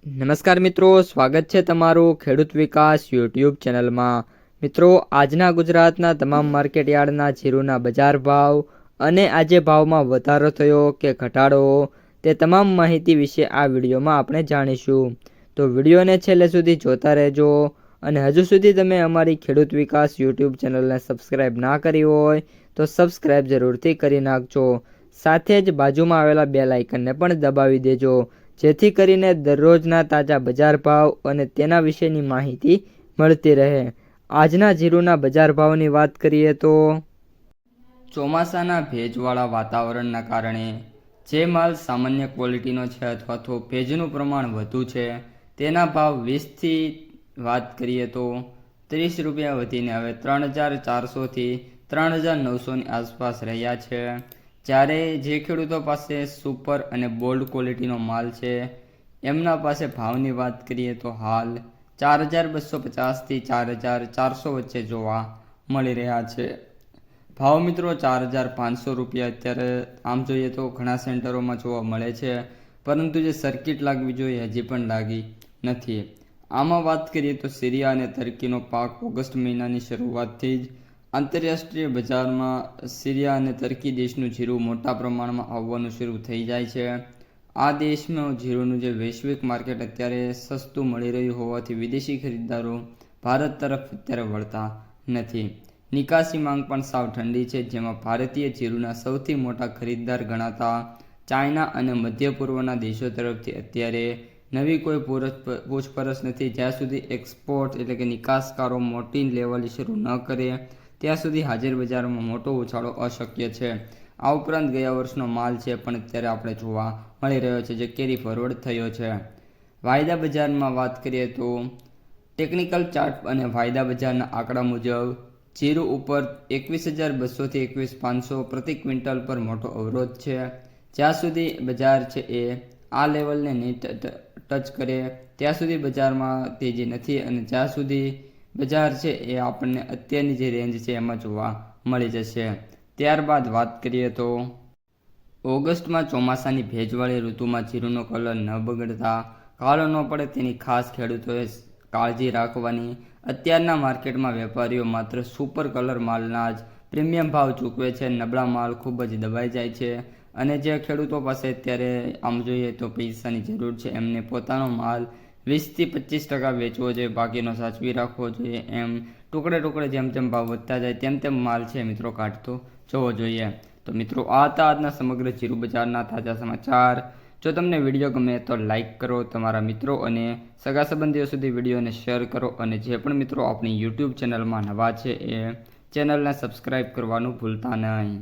નમસ્કાર મિત્રો, સ્વાગત છે તમારું ખેડૂત વિકાસ યુટ્યુબ ચેનલમાં। મિત્રો, આજના ગુજરાતના તમામ માર્કેટયાર્ડના જીરુના બજાર ભાવ અને આજે ભાવમાં વધારો થયો કે ઘટાડો તે તમામ માહિતી વિશે આ વિડીયોમાં આપણે જાણીશું। તો વિડીયોને છેલ્લે સુધી જોતા રહેજો અને હજુ સુધી તમે અમારી ખેડૂત વિકાસ યુટ્યુબ ચેનલને સબસ્ક્રાઈબ ના કરી હોય તો સબસ્ક્રાઈબ જરૂરથી કરી નાખજો। સાથે જ બાજુમાં આવેલા બેલ આઇકનને પણ દબાવી દેજો, જેથી કરીને દરરોજના તાજા બજાર ભાવ અને તેના વિશેની માહિતી મળતી રહે। આજના જીરુના બજાર ભાવની વાત કરીએ તો ચોમાસાના ભેજવાળા વાતાવરણના કારણે જે માલ સામાન્ય ક્વોલિટીનો છે અથવા તો ભેજનું પ્રમાણ વધુ છે તેના ભાવ 20થી વાત કરીએ તો 30 રૂપિયા વધીને હવે 3400થી 3900ની આસપાસ રહ્યા છે। જ્યારે જે ખેડૂતો પાસે સુપર અને બોલ્ડ ક્વોલિટીનો માલ છે એમના પાસે ભાવની વાત કરીએ તો હાલ 4250થી 4400 વચ્ચે જોવા મળી રહ્યા છે। ભાવ મિત્રો 4500 રૂપિયા અત્યારે આમ જોઈએ તો ઘણા સેન્ટરોમાં જોવા મળે છે, પરંતુ જે સર્કિટ લાગવી જોઈએ હજી પણ લાગી નથી। આમાં વાત કરીએ તો સીરિયા અને તર્કીનો પાક ઓગસ્ટ મહિનાની શરૂઆતથી જ આંતરરાષ્ટ્રીય બજારમાં સીરિયા અને તર્કી દેશનું જીરું મોટા પ્રમાણમાં આવવાનું શરૂ થઈ જાય છે। આ દેશમાં જીરુંનું જે વૈશ્વિક માર્કેટ અત્યારે સસ્તું મળી રહ્યું હોવાથી વિદેશી ખરીદદારો ભારત તરફ અત્યારે વળતા નથી। નિકાસી માંગ પણ સાવ ઠંડી છે, જેમાં ભારતીય જીરુંના સૌથી મોટા ખરીદદાર ગણાતા ચાઇના અને મધ્ય પૂર્વના દેશો તરફથી અત્યારે નવી કોઈ પૂછપરછ નથી। જ્યાં સુધી એક્સપોર્ટ એટલે કે નિકાસકારો મોટી લેવલે શરૂ ન કરે ત્યાં સુધી હાજર બજારમાં મોટો ઉછાળો અશક્ય છે। આ ઉપરાંત ગયા વર્ષનો માલ છે પણ અત્યારે આપણે જોવા મળી રહ્યો છે, જે કેરી ફોરવર્ડ થયો છે। વાયદા બજારમાં વાત કરીએ તો ટેકનિકલ ચાર્ટ અને વાયદા બજારના આંકડા મુજબ જીરું ઉપર 21,200થી 21,500 પ્રતિ ક્વિન્ટલ પર મોટો અવરોધ છે। જ્યાં સુધી બજાર છે એ આ લેવલને નહીં ટચ કરે ત્યાં સુધી બજારમાં તેજી નથી, અને જ્યાં સુધી બજાર છે એ આપણને અત્યારની જે રેન્જ છે એમાં જોવા મળી જશે। ત્યારબાદ વાત કરીએ તો ઓગસ્ટમાં ચોમાસાની ભેજવાળી ઋતુમાં જીરુંનો કલર ન બગડતા કાળો ન પડે તેની ખાસ ખેડૂતોએ કાળજી રાખવાની। અત્યારના માર્કેટમાં વેપારીઓ માત્ર સુપર કલર માલના જ પ્રીમિયમ ભાવ ચૂકવે છે, નબળા માલ ખૂબ જ દબાઈ જાય છે, અને જે ખેડૂતો પાસે અત્યારે આમ જોઈએ તો પૈસાની જરૂર છે એમને પોતાનો માલ 20થી 25% વેચવો જોઈએ, બાકીનો સાચવી રાખવો જોઈએ। એમ ટુકડે ટુકડે જેમ જેમ ભાવ વધતા જાય તેમ તેમ માલ છે મિત્રો કાઢતો જવો જોઈએ। તો મિત્રો, આ હતા આજના સમગ્ર જીરું બજારના તાજા સમાચાર। જો તમને વિડીયો ગમે તો લાઇક કરો, તમારા મિત્રો અને સગા સંબંધીઓ સુધી વિડીયોને શેર કરો, અને જે પણ મિત્રો આપણી યુટ્યુબ ચેનલમાં નવા છે એ ચેનલને સબસ્ક્રાઈબ કરવાનું ભૂલતા નહીં।